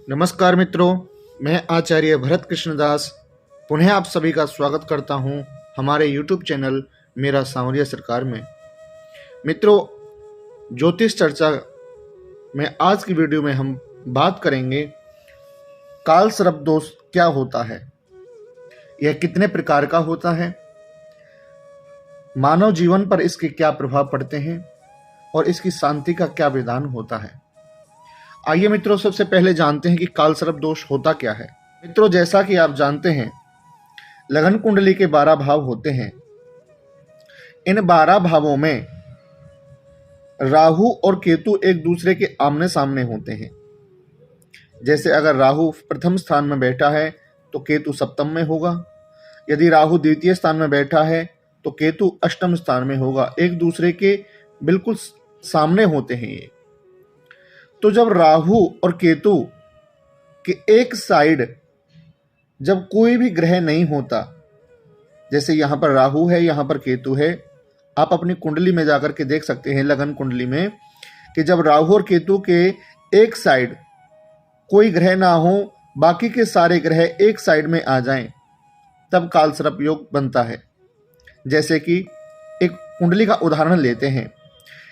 नमस्कार मित्रों, मैं आचार्य भरत कृष्णदास पुनः आप सभी का स्वागत करता हूं हमारे YouTube चैनल मेरा सांवरिया सरकार में। मित्रों, ज्योतिष चर्चा में आज की वीडियो में हम बात करेंगे काल सर्प दोष क्या होता है, यह कितने प्रकार का होता है, मानव जीवन पर इसके क्या प्रभाव पड़ते हैं और इसकी शांति का क्या विधान होता है। आइए मित्रों, सबसे पहले जानते हैं कि काल सर्प दोष होता क्या है। मित्रों, जैसा कि आप जानते हैं, लगन कुंडली के 12 भाव होते हैं। इन 12 भावों में राहु और केतु एक दूसरे के आमने सामने होते हैं। जैसे अगर राहु प्रथम स्थान में बैठा है तो केतु सप्तम में होगा, यदि राहु द्वितीय स्थान में बैठा है तो केतु अष्टम स्थान में होगा। एक दूसरे के बिल्कुल सामने होते हैं ये। तो जब राहु और केतु के एक साइड जब कोई भी ग्रह नहीं होता, जैसे यहां पर राहु है, यहां पर केतु है, आप अपनी कुंडली में जाकर के देख सकते हैं लगन कुंडली में कि जब राहु और केतु के एक साइड कोई ग्रह ना हो, बाकी के सारे ग्रह एक साइड में आ जाएं, तब काल सर्प योग बनता है। जैसे कि एक कुंडली का उदाहरण लेते हैं।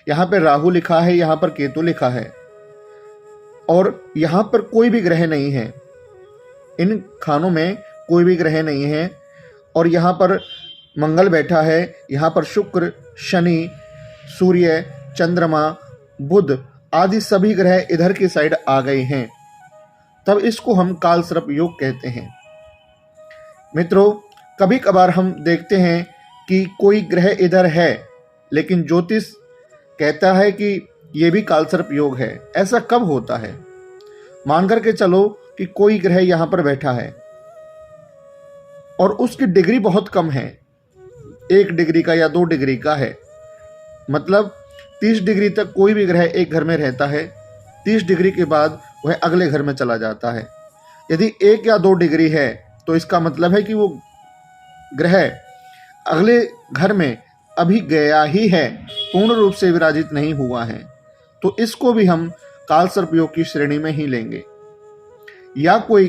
यहां पर राहु लिखा है, यहां पर केतु लिखा है और यहां पर कोई भी ग्रह नहीं है, इन खानों में कोई भी ग्रह नहीं है, और यहां पर मंगल बैठा है, यहां पर शुक्र, शनि, सूर्य, चंद्रमा, बुध आदि सभी ग्रह इधर की साइड आ गए हैं, तब इसको हम काल सर्प योग कहते हैं। मित्रों, कभी कभार हम देखते हैं कि कोई ग्रह इधर है लेकिन ज्योतिष कहता है कि ये भी काल सर्प योग है। ऐसा कब होता है? मान करके चलो कि कोई ग्रह यहां पर बैठा है और उसकी डिग्री बहुत कम है, 1 डिग्री का या 2 डिग्री का है, मतलब 30 डिग्री तक कोई भी ग्रह एक घर में रहता है, 30 डिग्री के बाद वह अगले घर में चला जाता है। यदि 1 या 2 डिग्री है तो इसका मतलब है कि वो ग्रह अगले घर में अभी गया ही है, पूर्ण रूप से विराजित नहीं हुआ है, तो इसको भी हम काल सर्प योग की श्रेणी में ही लेंगे। या कोई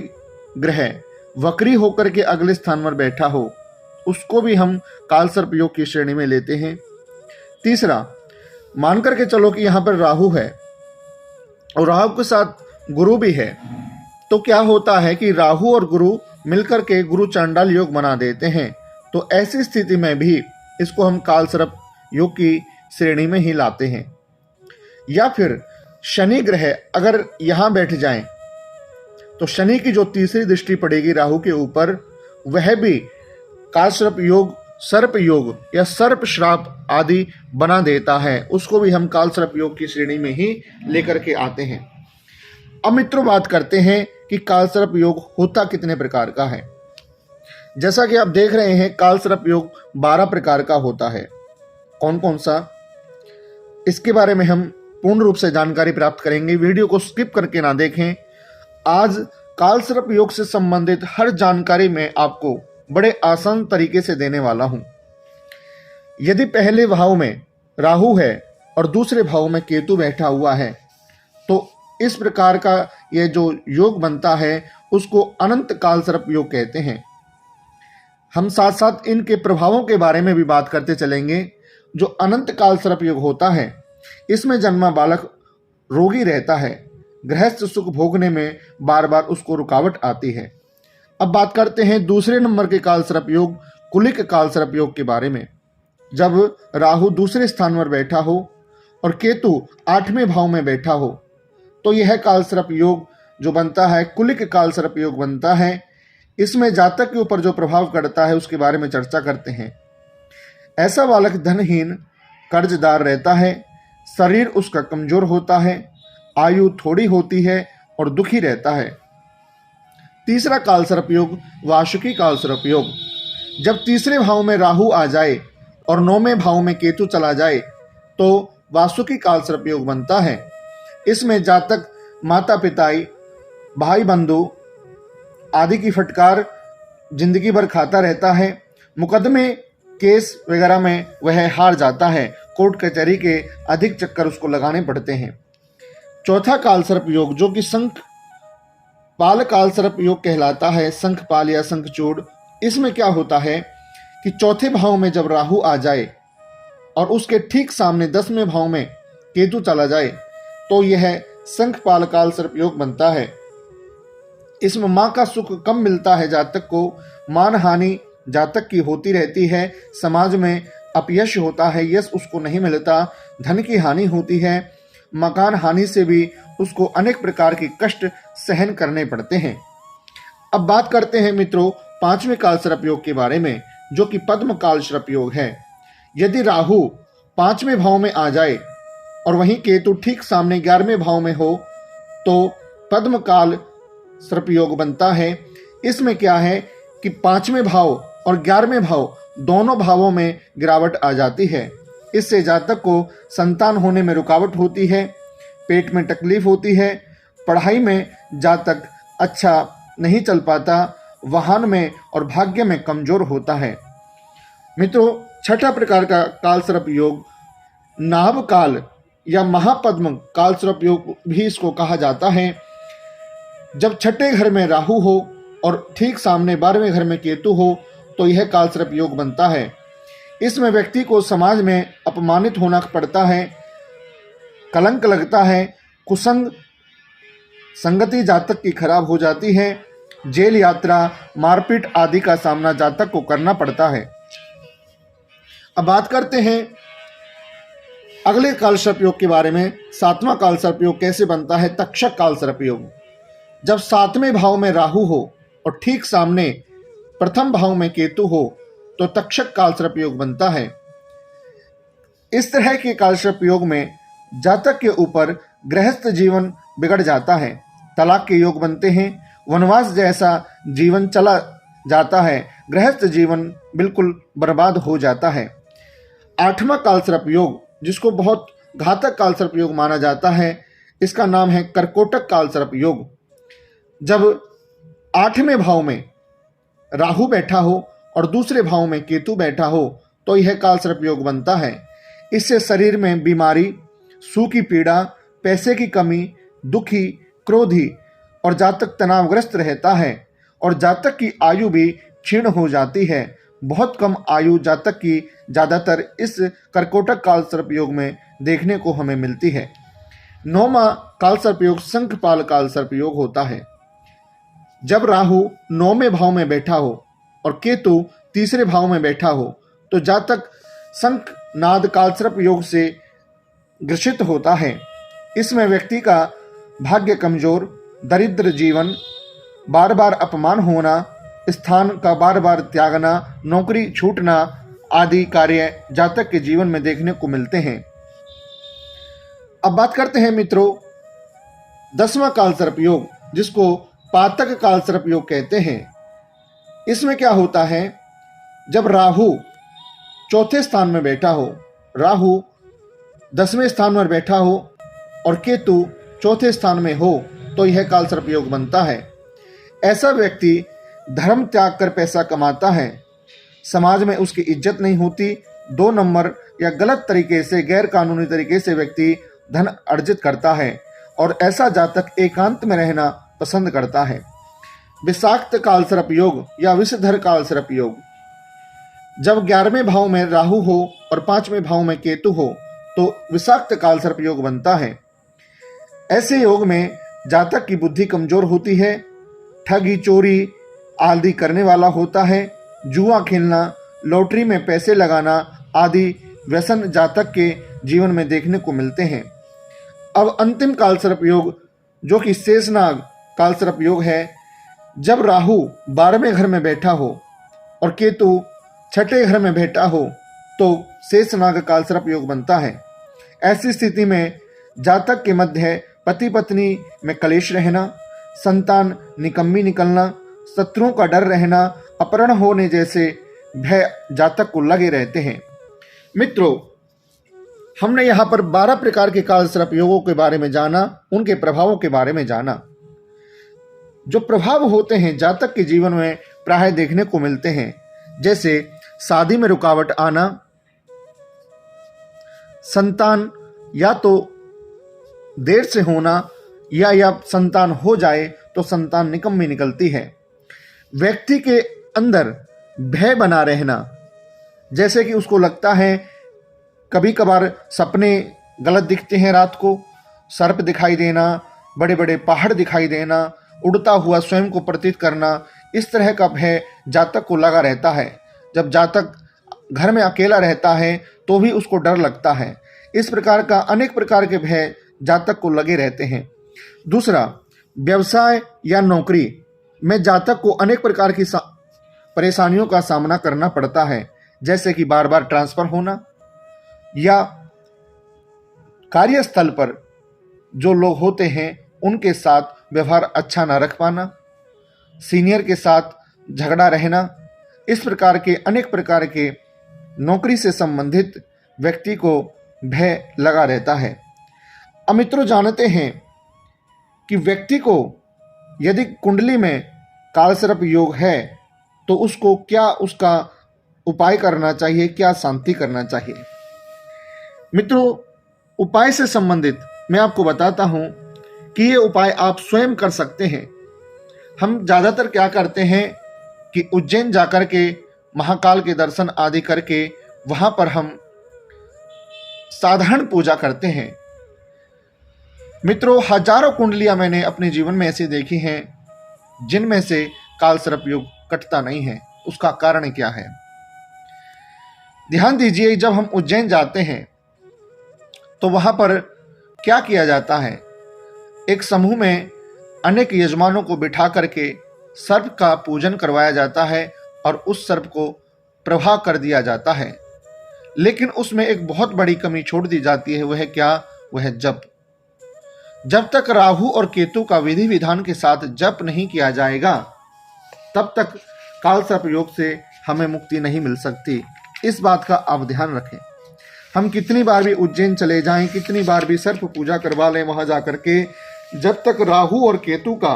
ग्रह वक्री होकर के अगले स्थान पर बैठा हो, उसको भी हम काल सर्प योग की श्रेणी में लेते हैं। तीसरा, मान करके चलो कि यहां पर राहु है और राहु के साथ गुरु भी है, तो क्या होता है कि राहु और गुरु मिलकर के गुरु चांडाल योग बना देते हैं। तो ऐसी स्थिति में भी इसको हम काल सर्प योग की श्रेणी में ही लाते हैं। या फिर शनि ग्रह अगर यहां बैठ जाएं तो शनि की जो तीसरी दृष्टि पड़ेगी राहु के ऊपर, वह भी काल सर्प योग या सर्प श्राप आदि बना देता है, उसको भी हम काल सर्प योग की श्रेणी में ही लेकर के आते हैं। अब मित्रों, बात करते हैं कि काल सर्प योग होता कितने प्रकार का है। जैसा कि आप देख रहे हैं, काल सर्प योग 12 प्रकार का होता है। कौन कौन सा, इसके बारे में हम पूर्ण रूप से जानकारी प्राप्त करेंगे। वीडियो को स्किप करके ना देखें। आज काल सर्प योग से संबंधित हर जानकारी मैं आपको बड़े आसान तरीके से देने वाला हूं। यदि पहले भाव में राहु है और दूसरे भाव में केतु बैठा हुआ है, तो इस प्रकार का यह जो योग बनता है उसको अनंत काल सर्प योग कहते हैं। हम साथ साथ इनके प्रभावों के बारे में भी बात करते चलेंगे। जो अनंत काल सर्प योग होता है, इसमें जन्मा बालक रोगी रहता है, गृहस्थ सुख भोगने में बार बार उसको रुकावट आती है। अब बात करते हैं दूसरे नंबर के काल सर्प योग, कुलिक काल सर्प योग के बारे में। जब राहु दूसरे स्थान पर बैठा हो और केतु 8वें भाव में बैठा हो, तो यह काल सर्प योग जो बनता है, कुलिक काल सर्प योग बनता है। इसमें जातक के ऊपर जो प्रभाव करता है उसके बारे में चर्चा करते हैं। ऐसा बालक धनहीन, कर्जदार रहता है, शरीर उसका कमजोर होता है, आयु थोड़ी होती है और दुखी रहता है। तीसरा काल सर्प योग, वासुकी काल सर्प योग। जब तीसरे भाव में राहु आ जाए और 9वें भाव में केतु चला जाए तो वासुकी काल सर्प योग बनता है। इसमें जातक माता पिताई, भाई बंधु आदि की फटकार जिंदगी भर खाता रहता है। मुकदमे केस वगैरह में वह हार जाता है, कोर्ट कचहरी के अधिक चक्कर उसको लगाने पड़ते हैं। चौथा काल सर्प योग जो कि शंख पाल काल सर्प योग कहलाता है शंख पाल या शंखचूड़। इसमें क्या होता है कि चौथे भाव में जब राहु आ जाए और उसके ठीक सामने 10वें भाव में केतु चला जाए तो यह शंख पाल काल सर्प योग बनता है। इसमें मां का सुख कम मिलता है, जातक को मान हानि जातक की होती रहती है, समाज में अपयश होता है, यश उसको नहीं मिलता, धन की हानि होती है, मकान हानि से भी उसको अनेक प्रकार के कष्ट सहन करने पड़ते हैं। अब बात करते हैं मित्रों 5वें काल सर्प योग के बारे में, जो कि पद्म काल सर्प योग है। यदि राहु 5वें भाव में आ जाए और वहीं केतु ठीक सामने 11वें भाव में हो तो पद्म काल सर्प योग बनता है। इसमें क्या है कि 5वें भाव और 11वें भाव दोनों भावों में गिरावट आ जाती है। इससे जातक को संतान होने में रुकावट होती है, पेट में तकलीफ होती है, पढ़ाई में जातक अच्छा नहीं चल पाता, वाहन में और भाग्य में कमजोर होता है। मित्रों, छठा प्रकार का काल सर्प योग नाभ काल या महापद्म काल सर्प योग भी इसको कहा जाता है। जब छठे घर में राहु हो और ठीक सामने 12वें घर में केतु हो तो यह काल सर्प योग बनता है। इसमें व्यक्ति को समाज में अपमानित होना पड़ता है, कलंक लगता है, कुसंग संगति जातक की खराब हो जाती है, जेल यात्रा, मारपीट आदि का सामना जातक को करना पड़ता है। अब बात करते हैं अगले काल सर्प योग के बारे में। 7वां काल सर्प योग कैसे बनता है? तक्षक काल सर्प योग। जब 7वें भाव में राहु हो और ठीक सामने प्रथम भाव में केतु हो तो तक्षक काल सर्प योग बनता है। इस तरह के काल सर्प योग में जातक के ऊपर गृहस्थ जीवन बिगड़ जाता है, तलाक के योग बनते हैं, वनवास जैसा जीवन चला जाता है, गृहस्थ जीवन बिल्कुल बर्बाद हो जाता है। 8वां काल सर्प योग, जिसको बहुत घातक काल सर्प योग माना जाता है, इसका नाम है कर्कोटक काल सर्प योग। जब 8वें भाव में राहु बैठा हो और दूसरे भाव में केतु बैठा हो तो यह काल सर्प योग बनता है। इससे शरीर में बीमारी, सूखी पीड़ा, पैसे की कमी, दुखी, क्रोधी और जातक तनावग्रस्त रहता है और जातक की आयु भी क्षीण हो जाती है। बहुत कम आयु जातक की ज़्यादातर इस कर्कोटक काल सर्प योग में देखने को हमें मिलती है। 9वां काल सर्प योग शंखपाल काल सर्प योग होता है। जब राहु 9वें भाव में बैठा हो और केतु तीसरे भाव में बैठा हो तो जातक शंख नाद काल सर्प योग से ग्रसित होता है। इसमें व्यक्ति का भाग्य कमजोर, दरिद्र जीवन, बार बार अपमान होना, स्थान का बार बार त्यागना, नौकरी छूटना आदि कार्य जातक के जीवन में देखने को मिलते हैं। अब बात करते हैं मित्रों 10वां काल सर्प योग, जिसको पातक काल सर्प योग कहते हैं। इसमें क्या होता है? जब राहु चौथे स्थान में बैठा हो, राहु 10वें स्थान में बैठा हो और केतु चौथे स्थान में हो तो यह काल सर्प योग बनता है। ऐसा व्यक्ति धर्म त्याग कर पैसा कमाता है, समाज में उसकी इज्जत नहीं होती, 2 नंबर या गलत तरीके से, गैर कानूनी तरीके से व्यक्ति धन अर्जित करता है और ऐसा जातक एकांत में रहना पसंद करता है। विषाक्त काल सर्प योग या विषधर काल सर्प योग, जब 11वें भाव में राहु हो और 5वें भाव में केतु हो तो विषाक्त काल सर्प योग बनता है। ऐसे योग में जातक की बुद्धि कमजोर होती है, ठगी चोरी आदि करने वाला होता है, जुआ खेलना, लॉटरी में पैसे लगाना आदि व्यसन जातक के जीवन में देखने को मिलते हैं। अब अंतिम काल सर्प योग जो कि शेषनाग काल सर्प योग है। जब राहु 12वें घर में बैठा हो और केतु 6ठे घर में बैठा हो तो शेषनाग काल सर्प योग बनता है। ऐसी स्थिति में जातक के मध्य पति पत्नी में कलेश रहना, संतान निकम्मी निकलना, शत्रुओं का डर रहना, अपहरण होने जैसे भय जातक को लगे रहते हैं। मित्रों, हमने यहाँ पर 12 प्रकार के काल सर्प योगों के बारे में जाना, उनके प्रभावों के बारे में जाना। जो प्रभाव होते हैं जातक के जीवन में प्राय देखने को मिलते हैं, जैसे शादी में रुकावट आना, संतान या तो देर से होना या संतान हो जाए तो संतान निकम्मी निकलती है। व्यक्ति के अंदर भय बना रहना, जैसे कि उसको लगता है, कभी कभार सपने गलत दिखते हैं, रात को सर्प दिखाई देना, बड़े बड़े पहाड़ दिखाई देना, उड़ता हुआ स्वयं को प्रतीत करना, इस तरह का भय जातक को लगा रहता है। जब जातक घर में अकेला रहता है तो भी उसको डर लगता है। इस प्रकार का अनेक प्रकार के भय जातक को लगे रहते हैं। दूसरा, व्यवसाय या नौकरी में जातक को अनेक प्रकार की परेशानियों का सामना करना पड़ता है, जैसे कि बार बार ट्रांसफर होना, या कार्यस्थल पर जो लोग होते हैं उनके साथ व्यवहार अच्छा ना रख पाना, सीनियर के साथ झगड़ा रहना। इस प्रकार के अनेक प्रकार के नौकरी से संबंधित व्यक्ति को भय लगा रहता है। अब मित्रों, जानते हैं कि व्यक्ति को यदि कुंडली में कालसर्प योग है तो उसको क्या उसका उपाय करना चाहिए, क्या शांति करना चाहिए। मित्रों, उपाय से संबंधित मैं आपको बताता हूं कि ये उपाय आप स्वयं कर सकते हैं। हम ज़्यादातर क्या करते हैं कि उज्जैन जाकर के महाकाल के दर्शन आदि करके वहां पर हम साधारण पूजा करते हैं। मित्रों, हजारों कुंडलियां मैंने अपने जीवन में ऐसी देखी हैं जिनमें से कालसर्प योग कटता नहीं है। उसका कारण क्या है? ध्यान दीजिए, जब हम उज्जैन जाते हैं तो वहां पर क्या किया जाता है, एक समूह में अनेक यजमानों को बिठा करके सर्प का पूजन करवाया जाता है और उस सर्प को प्रवाह कर दिया जाता है। लेकिन उसमें एक बहुत बड़ी कमी छोड़ दी जाती है। वह क्या? वह जप। जब तक राहु और केतु का विधि विधान के साथ जप नहीं किया जाएगा तब तक कालसर्प योग से हमें मुक्ति नहीं मिल सकती। इस बात का आप ध्यान रखें। हम कितनी बार भी उज्जैन चले जाएं, कितनी बार भी सर्प पूजा करवा लें वहां जाकर के, जब तक राहु और केतु का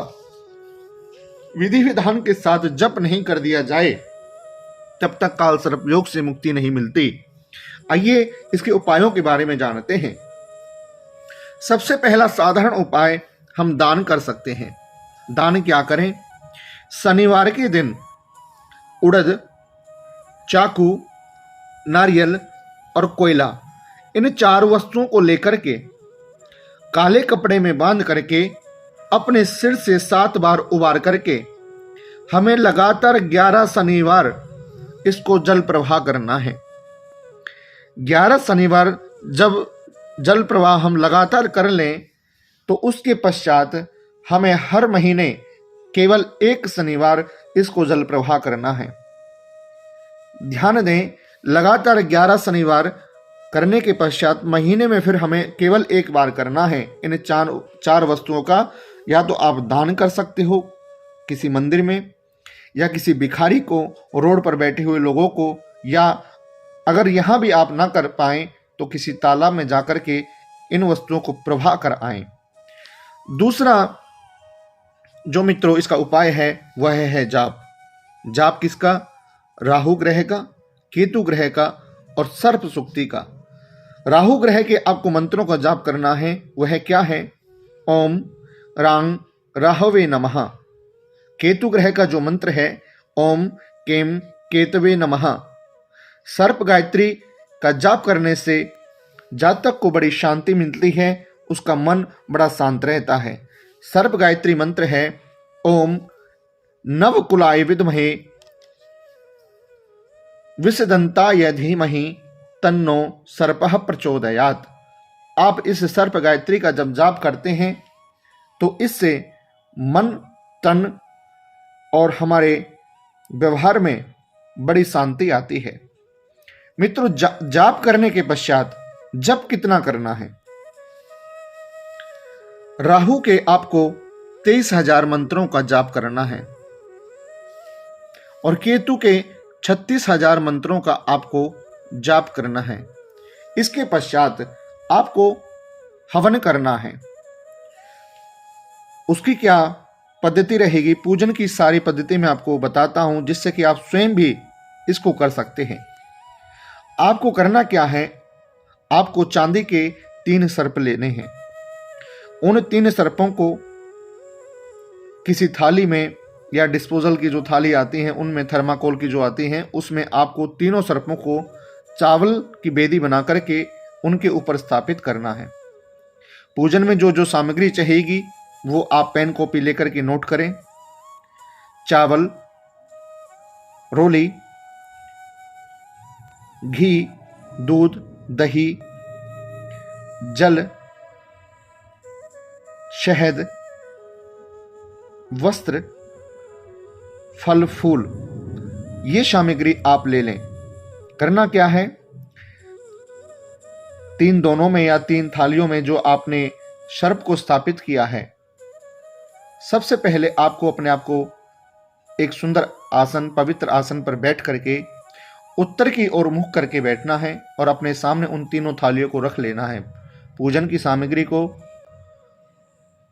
विधि विधान के साथ जप नहीं कर दिया जाए तब तक कालसर्प योग से मुक्ति नहीं मिलती। आइए इसके उपायों के बारे में जानते हैं। सबसे पहला साधारण उपाय हम दान कर सकते हैं। दान क्या करें? शनिवार के दिन उड़द, चाकू, नारियल और कोयला, इन 4 वस्तुओं को लेकर के काले कपड़े में बांध करके अपने सिर से 7 बार उबार करके हमें लगातार 11 शनिवार इसको जल प्रवाह करना है। 11 शनिवार जब जल प्रवाह हम लगातार कर लें तो उसके पश्चात हमें हर महीने केवल 1 शनिवार इसको जल प्रवाह करना है। ध्यान दें, लगातार 11 शनिवार करने के पश्चात महीने में फिर हमें केवल 1 बार करना है। इन 4 वस्तुओं का या तो आप दान कर सकते हो किसी मंदिर में, या किसी भिखारी को, रोड पर बैठे हुए लोगों को, या अगर यहाँ भी आप ना कर पाएं तो किसी तालाब में जाकर के इन वस्तुओं को प्रवाह कर आएं। दूसरा जो मित्रों इसका उपाय है वह है जाप। जाप किसका? राहु ग्रह का, केतु ग्रह का और सर्प सुक्ति का। राहु ग्रह के आपको मंत्रों का जाप करना है। वह क्या है? ओम रांग राहवे नमः। केतु ग्रह का जो मंत्र है ओम केम केतवे नमः। सर्प गायत्री का जाप करने से जातक को बड़ी शांति मिलती है, उसका मन बड़ा शांत रहता है। सर्प गायत्री मंत्र है ओम नवकुलाय विद्महे विषदंताय धीमहि तन्नो सर्पः प्रचोदयात्। आप इस सर्प गायत्री का जब जाप करते हैं तो इससे मन, तन और हमारे व्यवहार में बड़ी शांति आती है। मित्रों, जाप करने के पश्चात जप कितना करना है? राहु के आपको 23,000 मंत्रों का जाप करना है और केतु के 36,000 मंत्रों का आपको जाप करना है। इसके पश्चात आपको हवन करना है। उसकी क्या पद्धति रहेगी? पूजन की सारी पद्धति मैं आपको बताता हूं जिससे कि आप स्वयं भी इसको कर सकते हैं। आपको करना क्या है? आपको चांदी के 3 सर्प लेने हैं। उन 3 सर्पों को किसी थाली में या डिस्पोजल की जो थाली आती हैं उनमें, थर्माकोल की जो आती हैं, उसमें आपको तीनों सर्पों को चावल की बेदी बना करके उनके ऊपर स्थापित करना है। पूजन में जो जो सामग्री चाहिएगी वो आप पेन कॉपी लेकर के नोट करें। चावल, रोली, घी, दूध, दही, जल, शहद, वस्त्र, फल फूल, ये सामग्री आप ले लें। करना क्या है, 3 दोनों में या 3 थालियों में जो आपने सर्प को स्थापित किया है, सबसे पहले आपको अपने आप को एक सुंदर आसन, पवित्र आसन पर बैठ करके उत्तर की ओर मुख करके बैठना है और अपने सामने उन तीनों थालियों को रख लेना है। पूजन की सामग्री को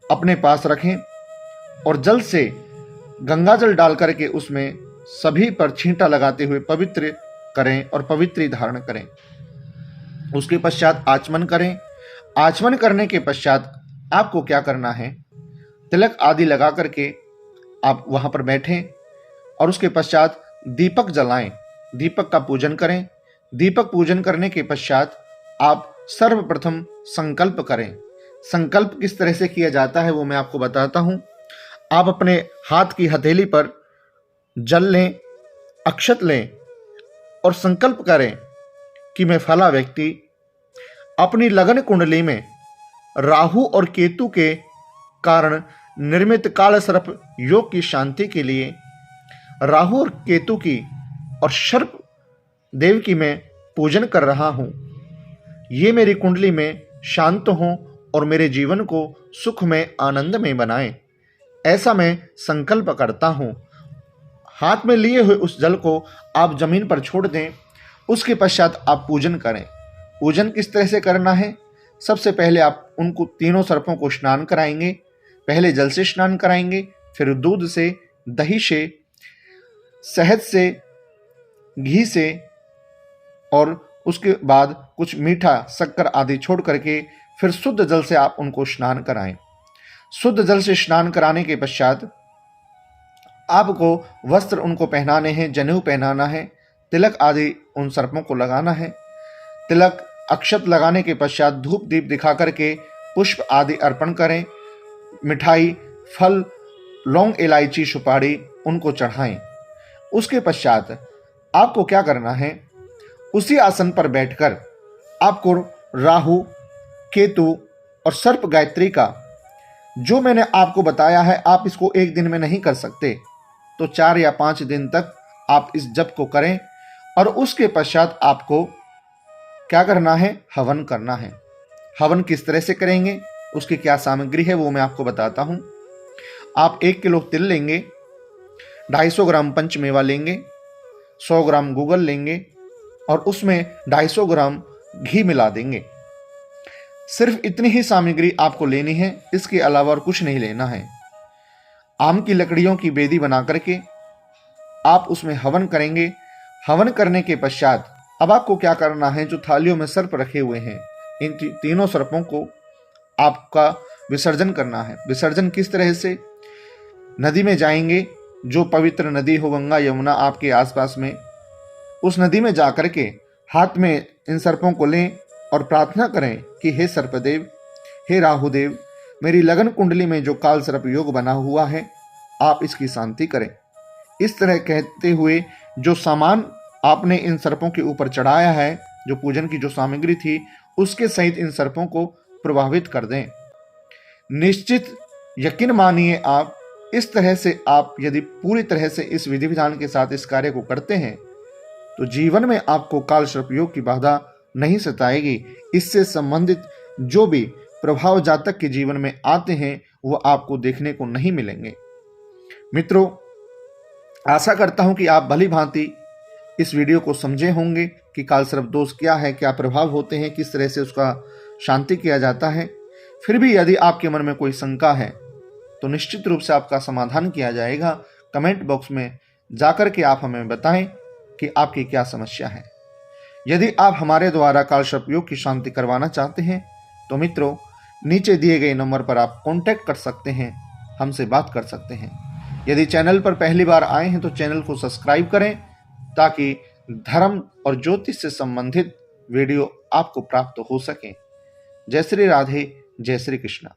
अपने पास रखें और जल से गंगा जल डाल करके उसमें सभी पर छींटा लगाते हुए पवित्र करें और पवित्री धारण करें। उसके पश्चात आचमन करें। आचमन करने के पश्चात आपको क्या करना है, तिलक आदि लगा करके आप वहां पर बैठें और उसके पश्चात दीपक जलाएं, दीपक का पूजन करें। दीपक पूजन करने के पश्चात आप सर्वप्रथम संकल्प करें। संकल्प किस तरह से किया जाता है वो मैं आपको बताता हूं। आप अपने हाथ की हथेली पर जल लें, अक्षत लें और संकल्प करें कि मैं फला व्यक्ति अपनी लगन कुंडली में राहु और केतु के कारण निर्मित काल सर्प योग की शांति के लिए राहु और केतु की और सर्प देव की मैं पूजन कर रहा हूं। ये मेरी कुंडली में शांत हों और मेरे जीवन को सुख में, आनंद में बनाएं, ऐसा मैं संकल्प करता हूं। हाथ में लिए हुए उस जल को आप जमीन पर छोड़ दें। उसके पश्चात आप पूजन करें। पूजन किस तरह से करना है, सबसे पहले आप उनको तीनों सर्पों को स्नान कराएंगे। पहले जल से स्नान कराएंगे, फिर दूध से, दही से, शहद से, घी से और उसके बाद कुछ मीठा, शक्कर आदि छोड़ करके फिर शुद्ध जल से आप उनको स्नान कराएं। शुद्ध जल से स्नान कराने के पश्चात आपको वस्त्र उनको पहनाने हैं, जनेऊ पहनाना है, तिलक आदि उन सर्पों को लगाना है। तिलक, अक्षत लगाने के पश्चात धूप दीप दिखा करके पुष्प आदि अर्पण करें। मिठाई, फल, लौंग, इलायची, सुपारी उनको चढ़ाएं। उसके पश्चात आपको क्या करना है, उसी आसन पर बैठकर आपको राहु, केतु और सर्प गायत्री का जो मैंने आपको बताया है, आप इसको एक दिन में नहीं कर सकते तो 4 या 5 दिन तक आप इस जप को करें और उसके पश्चात आपको क्या करना है, हवन करना है। हवन किस तरह से करेंगे, उसकी क्या सामग्री है वो मैं आपको बताता हूं। आप 1 किलो तिल लेंगे, 250 ग्राम पंचमेवा लेंगे, 100 ग्राम गूगल लेंगे और उसमें 250 ग्राम घी मिला देंगे। सिर्फ इतनी ही सामग्री आपको लेनी है, इसके अलावा और कुछ नहीं लेना है। आम की लकड़ियों की बेदी बना करके आप उसमें हवन करेंगे। हवन करने के पश्चात अब आपको क्या करना है, जो थालियों में सर्प रखे हुए हैं, इन तीनों सर्पों को आपका विसर्जन करना है। विसर्जन किस तरह से, नदी में जाएंगे, जो पवित्र नदी हो, गंगा यमुना आपके आसपास में, उस नदी में जाकर के हाथ में इन सर्पों को लें और प्रार्थना करें कि हे सर्पदेव, हे राहुदेव, मेरी लगन कुंडली में जो काल सर्प योग बना हुआ है, आप इसकी शांति करें। इस तरह कहते हुए जो सामान आपने इन सर्पों के ऊपर चढ़ाया है, जो पूजन की जो सामग्री थी, उसके सहित इन सर्पों को प्रभावित कर दें। निश्चित यकीन मानिए, आप इस तरह से आप यदि पूरी तरह से इस विधि विधान के साथ इस कार्य को करते हैं तो जीवन में आपको काल सर्प योग की बाधा नहीं सताएगी। इससे संबंधित जो भी प्रभाव जातक के जीवन में आते हैं वो आपको देखने को नहीं मिलेंगे। मित्रों, आशा करता हूं कि आप भली भांति इस वीडियो को समझे होंगे कि काल सर्प दोष क्या है, क्या प्रभाव होते हैं, किस तरह से उसका शांति किया जाता है। फिर भी यदि आपके मन में कोई शंका है तो निश्चित रूप से आपका समाधान किया जाएगा। कमेंट बॉक्स में जाकर के आप हमें बताएं कि आपकी क्या समस्या है। यदि आप हमारे द्वारा काल सर्प योग की शांति करवाना चाहते हैं तो मित्रों, नीचे दिए गए नंबर पर आप कांटेक्ट कर सकते हैं हमसे बात कर सकते हैं। यदि चैनल पर पहली बार आए हैं तो चैनल को सब्सक्राइब करें ताकि धर्म और ज्योतिष से संबंधित वीडियो आपको प्राप्त हो सके। जय श्री राधे, जय श्री कृष्णा।